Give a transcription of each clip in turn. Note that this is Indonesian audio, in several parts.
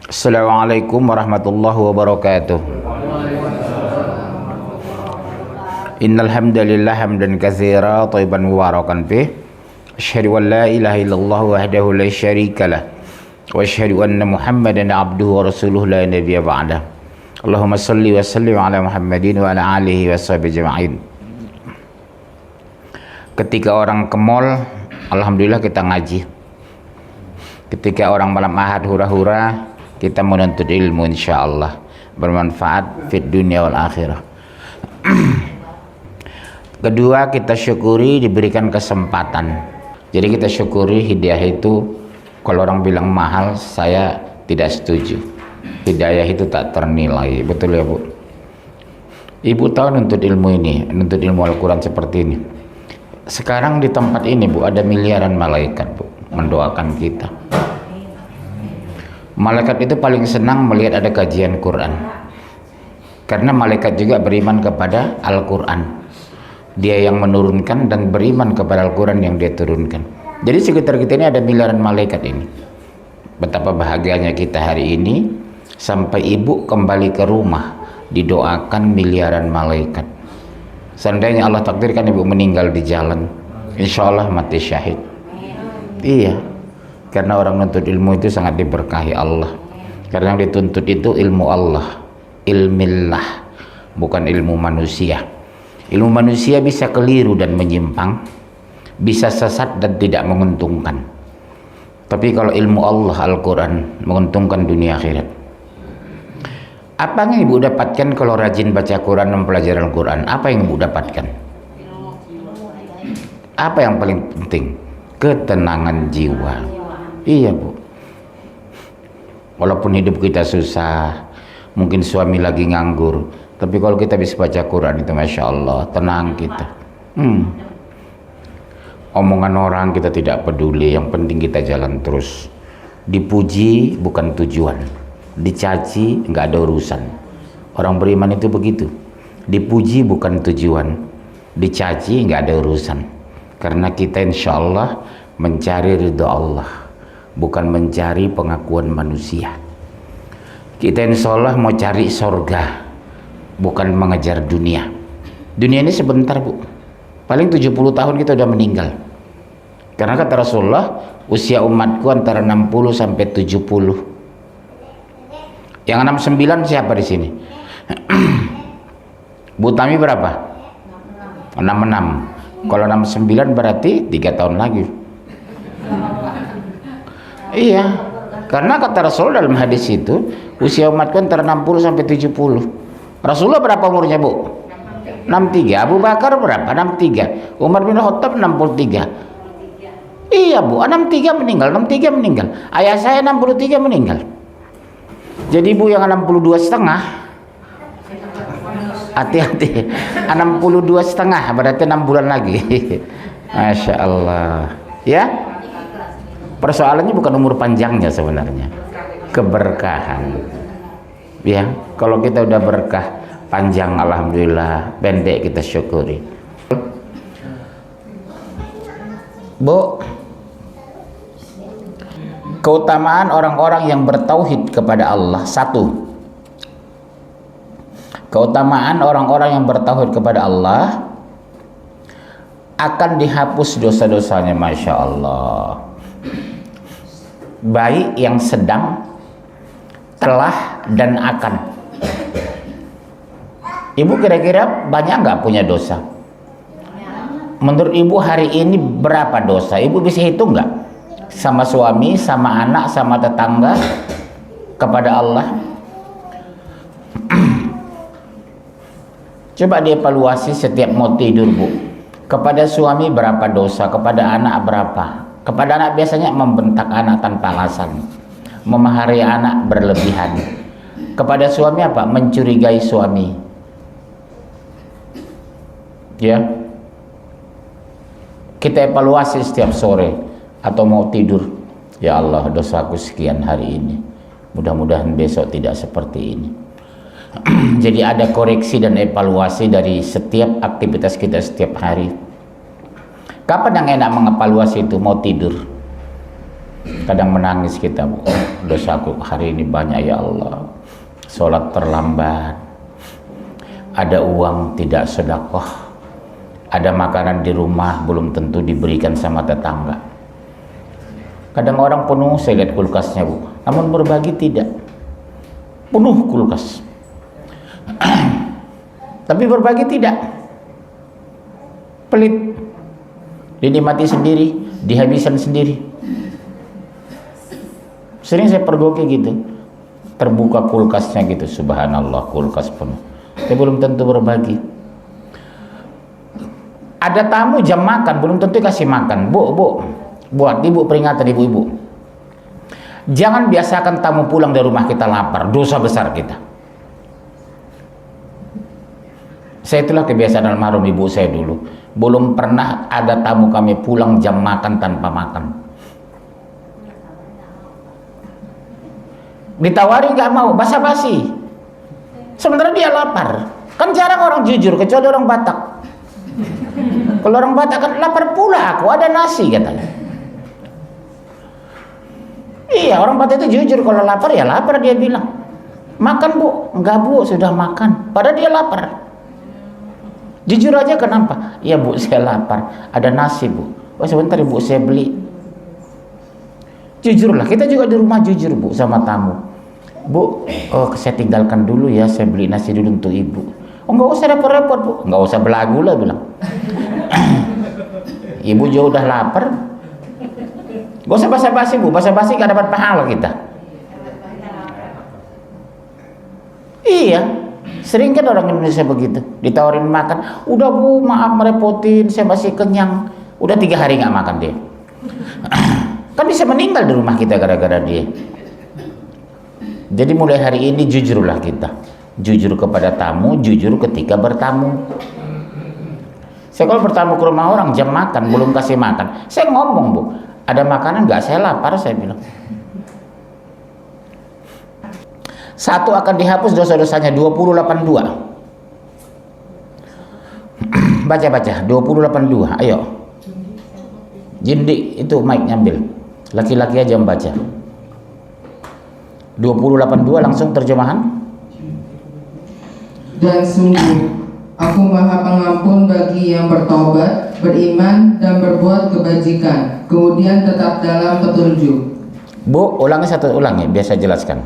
Assalamualaikum warahmatullahi wabarakatuh. Innal hamdalillah hamdan katsira thayyiban mubarakan fih. Asyhadu an la ilaha illallah wahdahu la syarikalah wa asyhadu anna Muhammadan abduhu wa rasuluhu la nabiyya ba'dah. Allahumma shalli wa sallim ala Muhammadin wa ala alihi washabihi ajma'in. Ketika orang ke mall, alhamdulillah kita ngaji. Ketika orang malam ahad hura-hura, kita menuntut ilmu, insyaallah bermanfaat fid dunia wal akhirah. Kedua, kita syukuri diberikan kesempatan. Jadi kita syukuri hidayah itu. Kalau orang bilang mahal, saya tidak setuju. Hidayah itu tak ternilai, betul ya Bu? Ibu tahu nuntut ilmu ini, nuntut ilmu Al-Quran seperti ini. Sekarang di tempat ini Bu, ada miliaran malaikat Bu, mendoakan kita. Malaikat itu paling senang melihat ada kajian Quran, karena malaikat juga beriman kepada Al-Quran. Dia yang menurunkan dan beriman kepada Al-Quran yang dia turunkan. Jadi sekitar kita ini ada miliaran malaikat ini. Betapa bahagianya kita hari ini sampai ibu kembali ke rumah didoakan miliaran malaikat. Seandainya Allah takdirkan ibu meninggal di jalan, insya Allah mati syahid. Iya, karena orang menuntut ilmu itu sangat diberkahi Allah. Karena yang dituntut itu ilmu Allah, ilmillah, bukan ilmu manusia. Ilmu manusia bisa keliru dan menyimpang, bisa sesat dan tidak menguntungkan. Tapi kalau ilmu Allah, Al-Quran, menguntungkan dunia akhirat. Apa yang ibu dapatkan kalau rajin baca Quran, mempelajari Al-Quran? Apa yang ibu dapatkan? Apa yang paling penting? Ketenangan jiwa. Iya Bu, walaupun hidup kita susah, mungkin suami lagi nganggur, tapi kalau kita bisa baca Quran itu Masya Allah, tenang kita. Omongan orang kita tidak peduli, yang penting kita jalan terus. Dipuji bukan tujuan, dicaci nggak ada urusan. Orang beriman itu begitu, dipuji bukan tujuan, dicaci nggak ada urusan. Karena kita insya Allah mencari ridha Allah, bukan mencari pengakuan manusia. Kita insya Allah mau cari sorga, bukan mengejar dunia. Dunia ini sebentar Bu, paling 70 tahun kita udah meninggal. Karena kata Rasulullah, usia umatku antara 60 sampai 70. Yang 69 siapa di sini? Bu Tami berapa? 66. Kalau 69 berarti 3 tahun lagi. Iya, karena kata Rasul dalam hadis itu, usia umatku antara 60 sampai 70. Rasulullah berapa umurnya Bu? 63. Abu Bakar berapa? 63. Umar bin Khattab 63. Iya Bu, 63 meninggal, 63 meninggal. Ayah saya 63 meninggal. Jadi Bu yang 62 setengah, hati-hati, 62 setengah berarti 6 bulan lagi. Masya Allah. Ya, persoalannya bukan umur panjangnya sebenarnya, keberkahan. Ya, kalau kita udah berkah panjang alhamdulillah, pendek kita syukuri. Bu, keutamaan orang-orang yang bertauhid kepada Allah. Satu, keutamaan orang-orang yang bertauhid kepada Allah akan dihapus dosa-dosanya, Masya Allah, baik yang sedang, telah, dan akan. Ibu kira-kira banyak nggak punya dosa? Menurut ibu hari ini berapa dosa? Ibu bisa hitung nggak? Sama suami, sama anak, sama tetangga, kepada Allah. Coba dievaluasi setiap mau tidur Bu. Kepada suami berapa dosa? Kepada anak berapa? Kepada anak biasanya membentak anak tanpa alasan, memahari anak berlebihan. Kepada suami apa? Mencurigai suami. Ya, kita evaluasi setiap sore atau mau tidur. Ya Allah, dosaku sekian hari ini, mudah-mudahan besok tidak seperti ini. Jadi ada koreksi dan evaluasi dari setiap aktivitas kita setiap hari. Kapan yang enak mengevaluasi itu? Mau tidur. Kadang menangis kita, Bu. Dosaku hari ini banyak ya Allah. Sholat terlambat. Ada uang tidak sedekah. Ada makanan di rumah belum tentu diberikan sama tetangga. Kadang orang penuh, saya lihat kulkasnya, Bu. Namun berbagi tidak. Penuh kulkas. Tapi berbagi tidak. Pelit. Dinikmati sendiri, dihabiskan sendiri. Sering saya pergoki gitu. Terbuka kulkasnya gitu, subhanallah, kulkas penuh. Tapi belum tentu berbagi. Ada tamu jam makan, belum tentu kasih makan. Bu, buat ibu peringatan ibu-ibu. Jangan biasakan tamu pulang dari rumah kita lapar, dosa besar kita. Saya itulah kebiasaan almarhum ibu saya dulu. Belum pernah ada tamu kami pulang jam makan tanpa makan. Ditawari nggak mau, basa-basi. Sementara dia lapar. Kan jarang orang jujur, kecuali orang Batak. Kalau orang Batak kan lapar pula aku, ada nasi katanya. Iya, orang Batak itu jujur, kalau lapar ya lapar dia bilang. Makan Bu, enggak Bu, sudah makan. Padahal dia lapar. Jujur aja kenapa? Iya Bu, saya lapar. Ada nasi Bu. Oh sebentar Bu, saya beli. Jujurlah, kita juga di rumah jujur Bu sama tamu. Bu, oh saya tinggalkan dulu ya, saya beli nasi dulu untuk ibu. Oh nggak usah repot-repot Bu, nggak usah belagu lah bilang. Ibu juga udah lapar. Gak usah basa-basi Bu, basa-basi gak dapat pahala kita. Iya, sering kan orang Indonesia begitu, ditawarin makan, udah Bu maaf merepotin, saya masih kenyang. Udah 3 hari gak makan dia. Kan bisa meninggal di rumah kita gara-gara dia. Jadi mulai hari ini jujurlah kita. Jujur kepada tamu, jujur ketika bertamu. Saya kalau bertamu ke rumah orang jam makan belum kasih makan, saya ngomong Bu, ada makanan nggak? Saya lapar, saya bilang. 1 akan dihapus dosa-dosanya 282. Baca 282, ayo. Jindik itu mic nyambil. Laki-laki aja membaca. 282 langsung terjemahan. Dan sungguh Aku Maha Pengampun bagi yang bertobat, beriman dan berbuat kebajikan, kemudian tetap dalam petunjuk. Bu, ulangi biar saya jelaskan.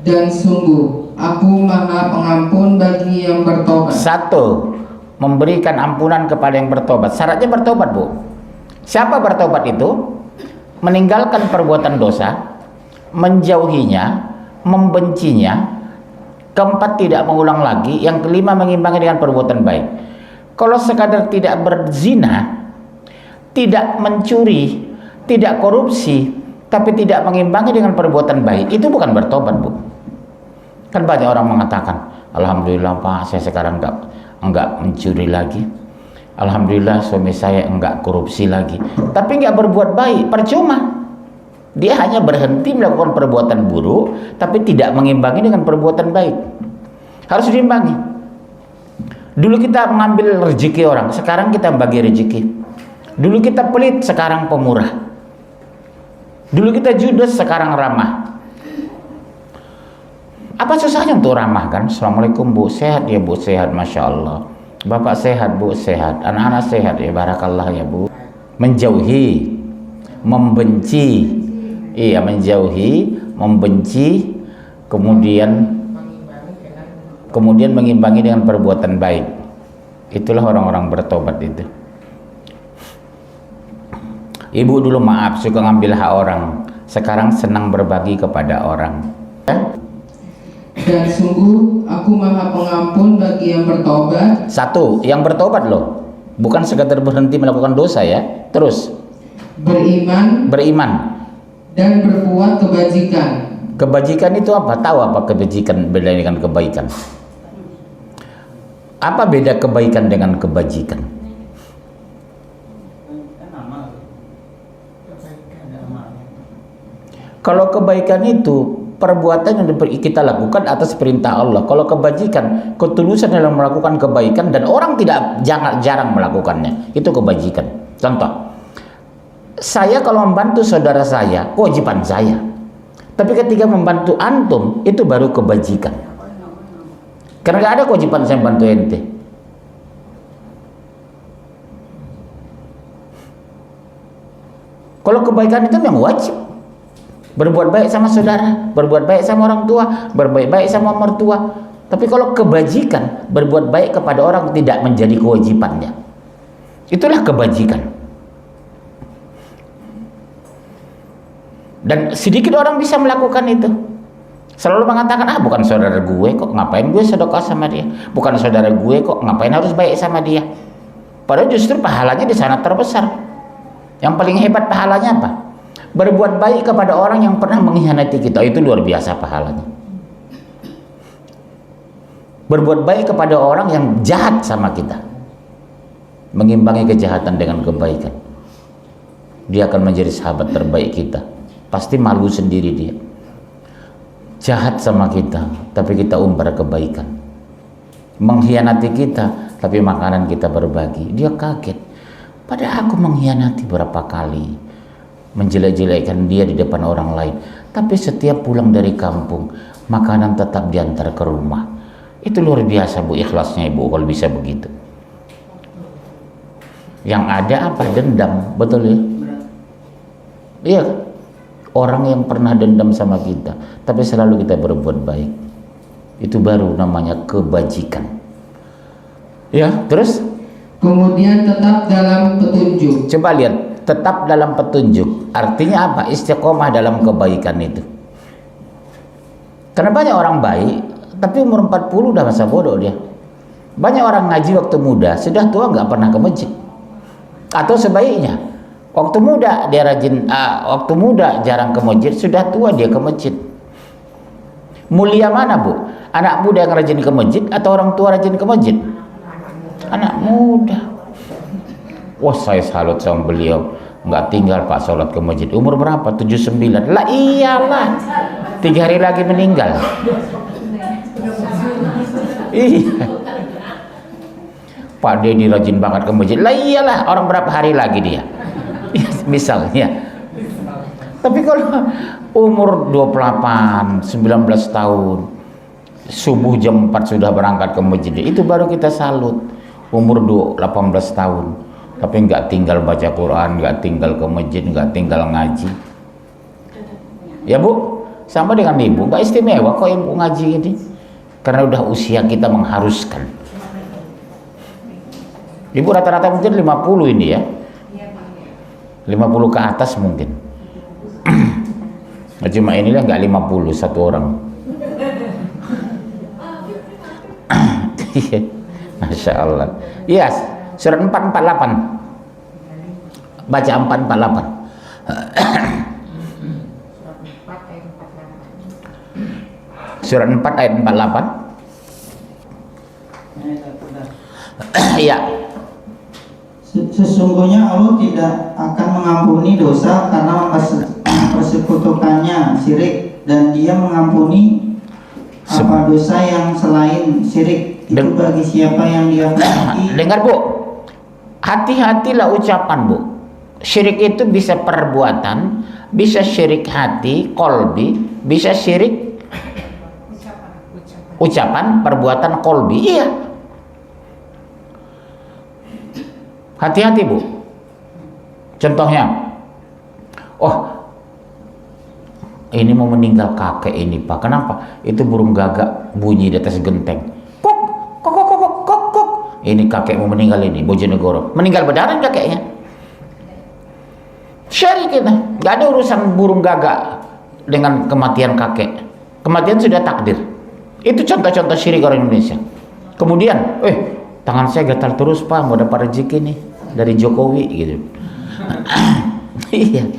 Dan sungguh Aku Maha Pengampun bagi yang bertobat. 1. Memberikan ampunan kepada yang bertobat. Syaratnya bertobat Bu. Siapa bertobat itu? Meninggalkan perbuatan dosa, menjauhinya, membencinya. Keempat, tidak mengulang lagi. Yang kelima, mengimbangi dengan perbuatan baik. Kalau sekadar tidak berzina, tidak mencuri, tidak korupsi, tapi tidak mengimbangi dengan perbuatan baik, itu bukan bertobat Bu. Kan banyak orang mengatakan, alhamdulillah Pak, saya sekarang enggak mencuri lagi. Alhamdulillah suami saya enggak korupsi lagi. Tapi enggak berbuat baik, percuma. Dia hanya berhenti melakukan perbuatan buruk, tapi tidak mengimbangi dengan perbuatan baik. Harus diimbangi. Dulu kita mengambil rezeki orang, sekarang kita bagi rezeki. Dulu kita pelit, sekarang pemurah. Dulu kita judes, sekarang ramah. Apa susahnya untuk ramah kan? Assalamualaikum Bu, sehat ya Bu? Sehat, Masya Allah. Bapak sehat Bu? Sehat. Anak-anak sehat ya? Barakallah ya Bu. Menjauhi, membenci. Iya, menjauhi, membenci, kemudian mengimbangi dengan perbuatan baik. Itulah orang-orang bertobat itu. Ibu dulu maaf, suka ngambil hak orang. Sekarang senang berbagi kepada orang. Dan sungguh Aku Maha Pengampun bagi yang bertobat. 1, yang bertobat loh, bukan sekadar berhenti melakukan dosa ya. Terus beriman dan berbuat kebajikan. Kebajikan itu apa? Tahu apa kebajikan beda dengan kebaikan? Apa beda kebaikan dengan kebajikan? Kalau kebaikan itu perbuatan yang kita lakukan atas perintah Allah. Kalau kebajikan, ketulusan dalam melakukan kebaikan dan orang jarang melakukannya. Itu kebajikan. Contoh, Saya kalau membantu saudara saya, kewajiban saya. Tapi ketika membantu antum, itu baru kebajikan. Karena gak ada kewajiban saya membantu ente. Kalau kebaikan itu memang wajib. Berbuat baik sama saudara, berbuat baik sama orang tua, berbuat baik sama mertua. Tapi kalau kebajikan, berbuat baik kepada orang tidak menjadi kewajibannya. Itulah kebajikan. Dan sedikit orang bisa melakukan itu. Selalu mengatakan, bukan saudara gue kok, ngapain gue sedekah sama dia? Bukan saudara gue kok, ngapain harus baik sama dia? Padahal justru pahalanya di sana terbesar. Yang paling hebat pahalanya apa? Berbuat baik kepada orang yang pernah mengkhianati kita, itu luar biasa pahalanya. Berbuat baik kepada orang yang jahat sama kita, mengimbangi kejahatan dengan kebaikan, dia akan menjadi sahabat terbaik kita. Pasti malu sendiri dia. Jahat sama kita, tapi kita umbar kebaikan. Mengkhianati kita, tapi makanan kita berbagi. Dia kaget. Padahal aku mengkhianati berapa kali, menjelek-jelekkan dia di depan orang lain. Tapi setiap pulang dari kampung, makanan tetap diantar ke rumah. Itu luar biasa Bu, ikhlasnya Ibu kalau bisa begitu. Yang ada apa? Dendam, betul ya? Iya. Orang yang pernah dendam sama kita, tapi selalu kita berbuat baik, itu baru namanya kebajikan. Ya, terus? Kemudian tetap dalam petunjuk. Coba lihat, tetap dalam petunjuk. Artinya apa? Istiqomah dalam kebaikan itu. Karena banyak orang baik, tapi umur 40 udah masa bodoh dia. Banyak orang ngaji waktu muda, sudah tua nggak pernah ke masjid. Atau sebaiknya, waktu muda dia rajin, waktu muda jarang ke masjid, sudah tua dia ke masjid. Mulia mana Bu? Anak muda yang rajin ke masjid atau orang tua rajin ke masjid? Anak muda. Wah, saya salut sama beliau, nggak tinggal Pak sholat ke masjid. Umur berapa? 79. Lah iyalah, 3 hari lagi meninggal. Iya. Pak Dedi rajin banget ke masjid. Lah iyalah, orang berapa hari lagi dia? Misalnya. Tapi kalau umur 28, 19 tahun, subuh jam 4 sudah berangkat ke masjid, itu baru kita salut. Umur 18 tahun, tapi nggak tinggal baca Quran, nggak tinggal ke masjid, nggak tinggal ngaji. Ya Bu, sama dengan Ibu, nggak istimewa kok Ibu ngaji ini, karena udah usia kita mengharuskan. Ibu rata-rata mungkin 50 ini ya, 50 ke atas mungkin. Cuma inilah nggak 50 satu orang. Masya Allah. Iya, surat 448. Baca 448. Surat 4 ayat 48. Iya. Sesungguhnya Allah tidak akan mengampuni dosa karena mempersekutukannya syirik, dan Dia mengampuni apa dosa yang selain syirik itu bagi siapa yang Dia kehendaki. Dengar Bu, hati-hatilah ucapan Bu. Syirik itu bisa perbuatan, bisa syirik hati, kolbi, bisa syirik ucapan, perbuatan kolbi. Iya. Hati-hati Bu. Contohnya, oh ini mau meninggal kakek ini Pak. Kenapa? Itu burung gagak bunyi di atas genteng. Kok, kok, kok, kok, kok, kok. Ini kakek mau meninggal ini, Bojonegoro. Meninggal beneran kakeknya. Syirik kita. Gak ada urusan burung gagak dengan kematian kakek. Kematian sudah takdir. Itu contoh-contoh syirik orang Indonesia. Kemudian, tangan saya gatal terus Pak, mau dapat rezeki nih dari Jokowi gitu. Iya,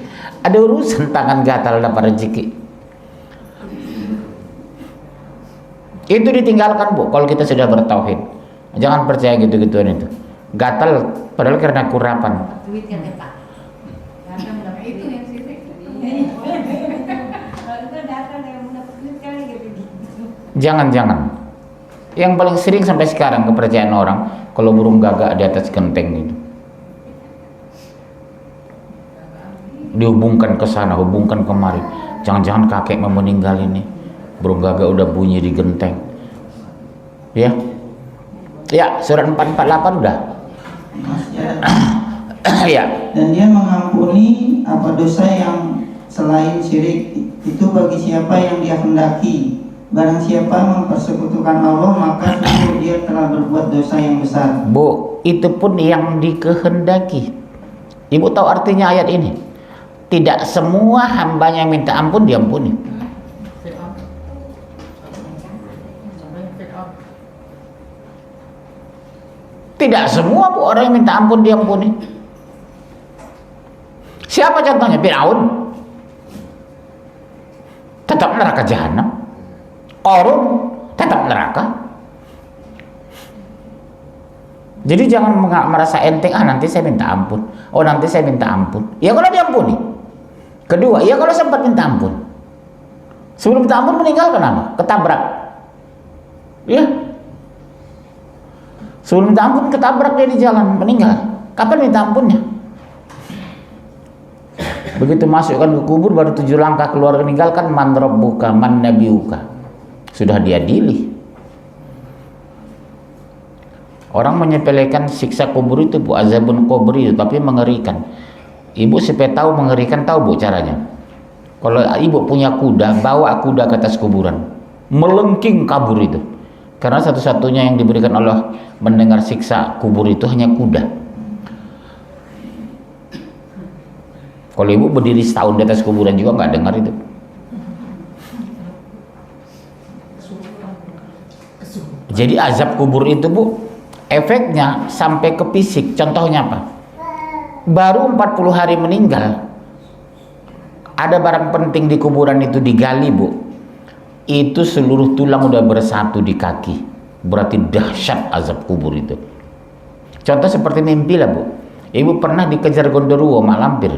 ada urusan tangan gatal dapat rezeki. Itu ditinggalkan Bu kalau kita sudah bertauhid. Jangan percaya gitu-gituan itu. Gatal padahal karena kurapan. Jangan-jangan. Yang paling sering sampai sekarang kepercayaan orang kalau burung gagak di atas genteng gitu. dihubungkan ke sana, hubungkan kemari. Jangan-jangan kakek mau meninggal ini. Burung gagak udah bunyi di genteng. Ya. Ya, surat 448 udah. Ya. Dan dia mengampuni apa dosa yang selain syirik itu bagi siapa yang dia hendaki. Barang siapa mempersekutukan Allah, maka sungguh dia telah berbuat dosa yang besar. Bu, itu pun yang dikehendaki. Ibu tahu artinya ayat ini? Tidak semua hambanya yang minta ampun diampuni. Tidak semua bu orang yang minta ampun diampuni. Siapa contohnya? Firaun, tetap neraka jahanam. Qarun tetap neraka. Jadi jangan merasa enteng, nanti saya minta ampun. Oh nanti saya minta ampun. Ya kalau diampuni. Kedua, ya kalau sempat minta ampun. Sebelum minta ampun meninggal kenapa? Ketabrak. Ya. Sebelum minta ampun ketabrak dia di jalan, meninggal. Kapan minta ampunnya? Begitu masukkan ke kubur baru 7 langkah keluar meninggalkan man rabbuka man nabiyuka. Sudah diadili. Orang menyepelekan siksa kubur itu bu, azabun kubur itu, tapi mengerikan. Ibu supaya tahu mengerikan, tahu bu caranya. Kalau ibu punya kuda, bawa kuda ke atas kuburan, melengking kabur itu. Karena satu-satunya yang diberikan Allah mendengar siksa kubur itu hanya kuda. Kalau ibu berdiri setahun di atas kuburan juga nggak dengar itu. Jadi azab kubur itu bu, efeknya sampai ke fisik. Contohnya apa? Baru 40 hari meninggal, ada barang penting di kuburan itu digali bu, itu seluruh tulang udah bersatu di kaki. Berarti dahsyat azab kubur itu. Contoh seperti mimpi lah bu. Ibu pernah dikejar gondoruo mak lampir.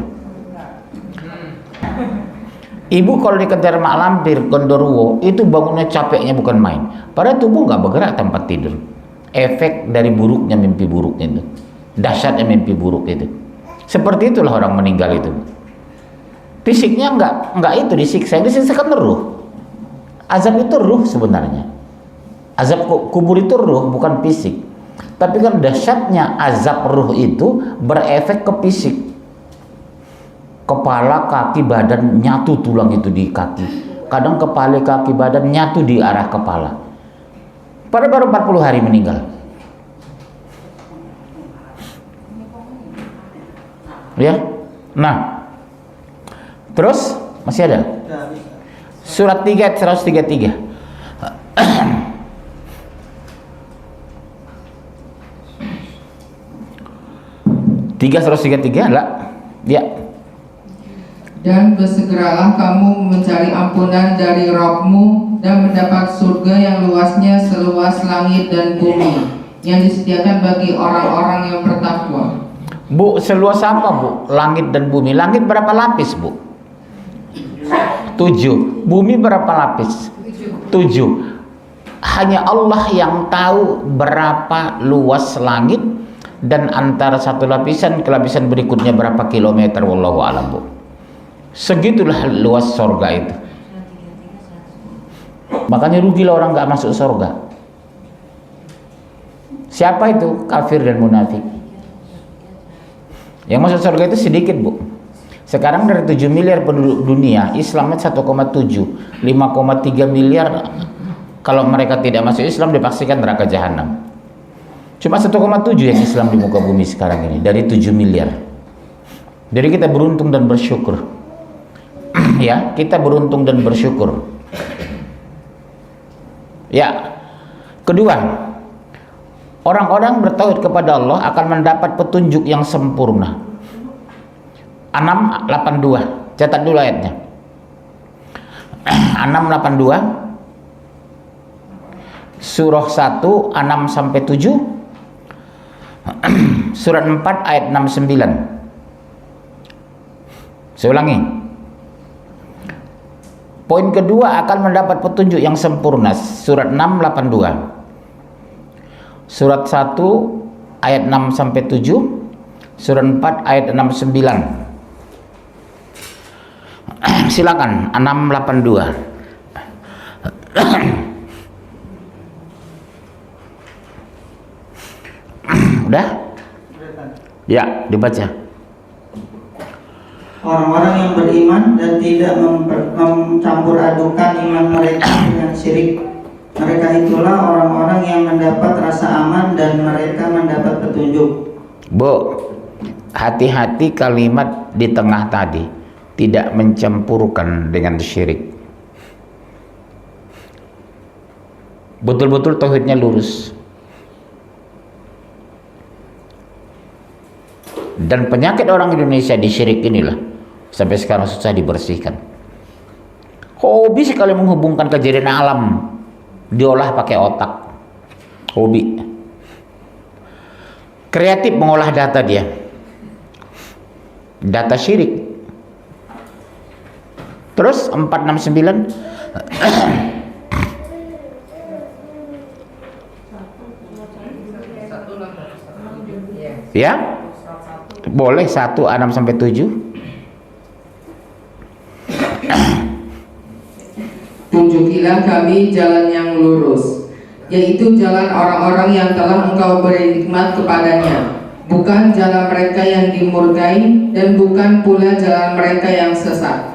Ibu kalau dikejar mak lampir gondoruo itu bangunnya capeknya bukan main. Padahal tubuh nggak bergerak tempat tidur. Efek dari buruknya mimpi buruk itu, dahsyatnya mimpi buruk itu. Seperti itulah orang meninggal itu. Fisiknya nggak itu disiksa, kan ruh. Azab itu ruh sebenarnya. Azab kubur itu ruh bukan fisik. Tapi kan dahsyatnya azab ruh itu berefek ke fisik. Kepala, kaki, badan nyatu tulang itu di kaki. Kadang kepala, kaki, badan nyatu di arah kepala. Pada baru 40 hari meninggal. Ya. Nah. Terus masih ada? Surat 3 133. 133 lah. Ya. Dan bersegeralah kamu mencari ampunan dari Rabbmu dan mendapat surga yang luasnya seluas langit dan bumi, yang disediakan bagi orang-orang yang bertakwa. Bu, seluas apa bu? Langit dan bumi. Langit berapa lapis bu? 7. Bumi berapa lapis? 7. Hanya Allah yang tahu berapa luas langit dan antara satu lapisan ke lapisan berikutnya berapa kilometer. Wallahu a'lam bu. Segitulah luas sorga itu. Makanya rugilah orang nggak masuk sorga. Siapa itu? Kafir dan munafik. Yang masuk sorga itu sedikit bu. Sekarang dari 7 miliar penduduk dunia, Islamnya 1,7, 5,3 miliar. Kalau mereka tidak masuk Islam dipastikan neraka jahanam. Cuma 1,7 yang Islam di muka bumi sekarang ini dari 7 miliar. Jadi kita beruntung dan bersyukur. Ya, kita beruntung dan bersyukur. Ya. Kedua, orang-orang bertauhid kepada Allah akan mendapat petunjuk yang sempurna. 682. Catat dulu ayatnya. 682. Surah 1 6 sampai 7. Surat 4 ayat 69. Saya ulangi. Poin kedua akan mendapat petunjuk yang sempurna. Surat 682. Surat 1 ayat 6 sampai 7. Surat 4 ayat 69. Silakan 682. Udah? Ya, dibaca. Orang-orang yang beriman dan tidak mencampur adukan iman mereka dengan syirik, mereka itulah orang-orang yang mendapat rasa aman dan mereka mendapat petunjuk. Bu, hati-hati kalimat di tengah tadi, tidak mencampurkan dengan syirik. Betul-betul tauhidnya lurus. Dan penyakit orang Indonesia di syirik inilah sampai sekarang susah dibersihkan. Hobi sekali menghubungkan kejadian alam, diolah pakai otak. Hobi. Kreatif mengolah data dia. Data syirik. Terus 469 ya? Boleh 1 6 sampai 7. Tunjukilah kami jalan yang lurus, yaitu jalan orang-orang yang telah Engkau beri nikmat kepadanya, bukan jalan mereka yang dimurkai dan bukan pula jalan mereka yang sesat.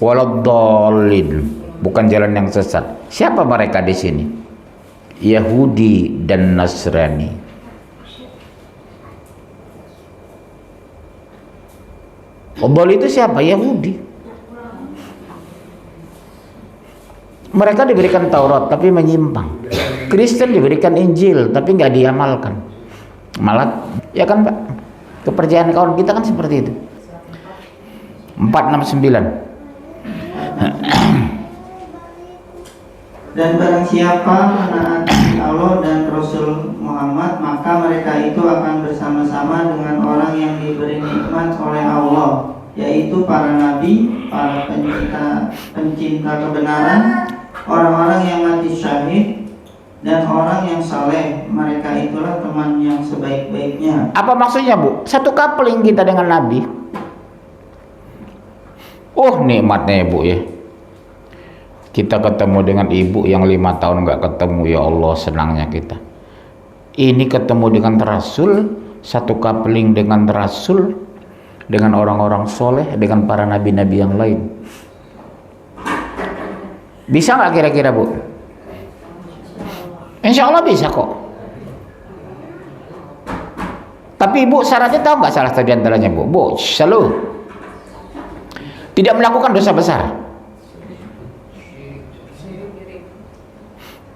Waladdallin, bukan jalan yang sesat. Siapa mereka di sini? Yahudi dan Nasrani. Dhal itu siapa? Yahudi. Mereka diberikan Taurat tapi menyimpang. Kristen diberikan Injil tapi nggak diamalkan. Malah, ya kan Pak? Kepercayaan kawan kita kan seperti itu. 469. Dan barang siapa menaati Allah dan Rasul Muhammad, maka mereka itu akan bersama-sama dengan orang yang diberi nikmat oleh Allah, yaitu para nabi, para pencinta kebenaran, orang-orang yang mati syahid, dan orang yang saleh. Mereka itulah teman yang sebaik-baiknya. Apa maksudnya, Bu? Satu coupling kita dengan Nabi. Oh, nikmatnya ya, Bu ya. Kita ketemu dengan ibu yang 5 tahun nggak ketemu, ya Allah senangnya kita. Ini ketemu dengan Rasul, satu coupling dengan Rasul, dengan orang-orang soleh, dengan para nabi-nabi yang lain. Bisa nggak kira-kira, Bu? Insya Allah bisa kok. Tapi Ibu syaratnya tahu nggak salah tadi antaranya, Bu? Bu, selalu tidak melakukan dosa besar.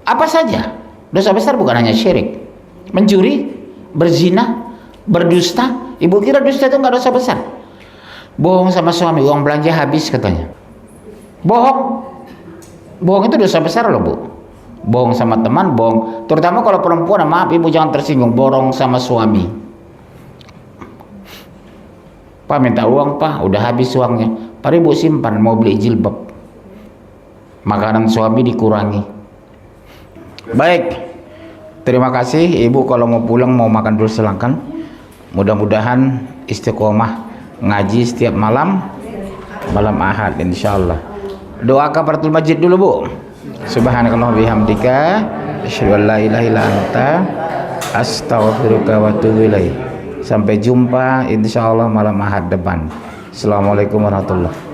Apa saja? Dosa besar bukan hanya syirik. Mencuri, berzina, berdusta. Ibu kira dusta itu nggak dosa besar? Bohong sama suami, uang belanja habis katanya. Bohong. Bohong itu dosa besar loh, Bu. Bohong sama teman, bohong. Terutama kalau perempuan, maaf Ibu jangan tersinggung. Bohong sama suami. Pak minta uang, Pak, udah habis uangnya. Pak Ibu simpan, mau beli jilbab. Makanan suami dikurangi. Baik, terima kasih Ibu. Kalau mau pulang, mau makan dulu silakan. Mudah-mudahan istiqomah ngaji setiap malam Ahad insyaallah. Doa kafaratul majid dulu, Bu. Subhanakallah bihamdika asyhadu an la ilaha illa anta astaghfiruka wa atubu ilaik. Sampai jumpa insyaallah malam Ahad depan. Assalamualaikum warahmatullahi wabarakatuh.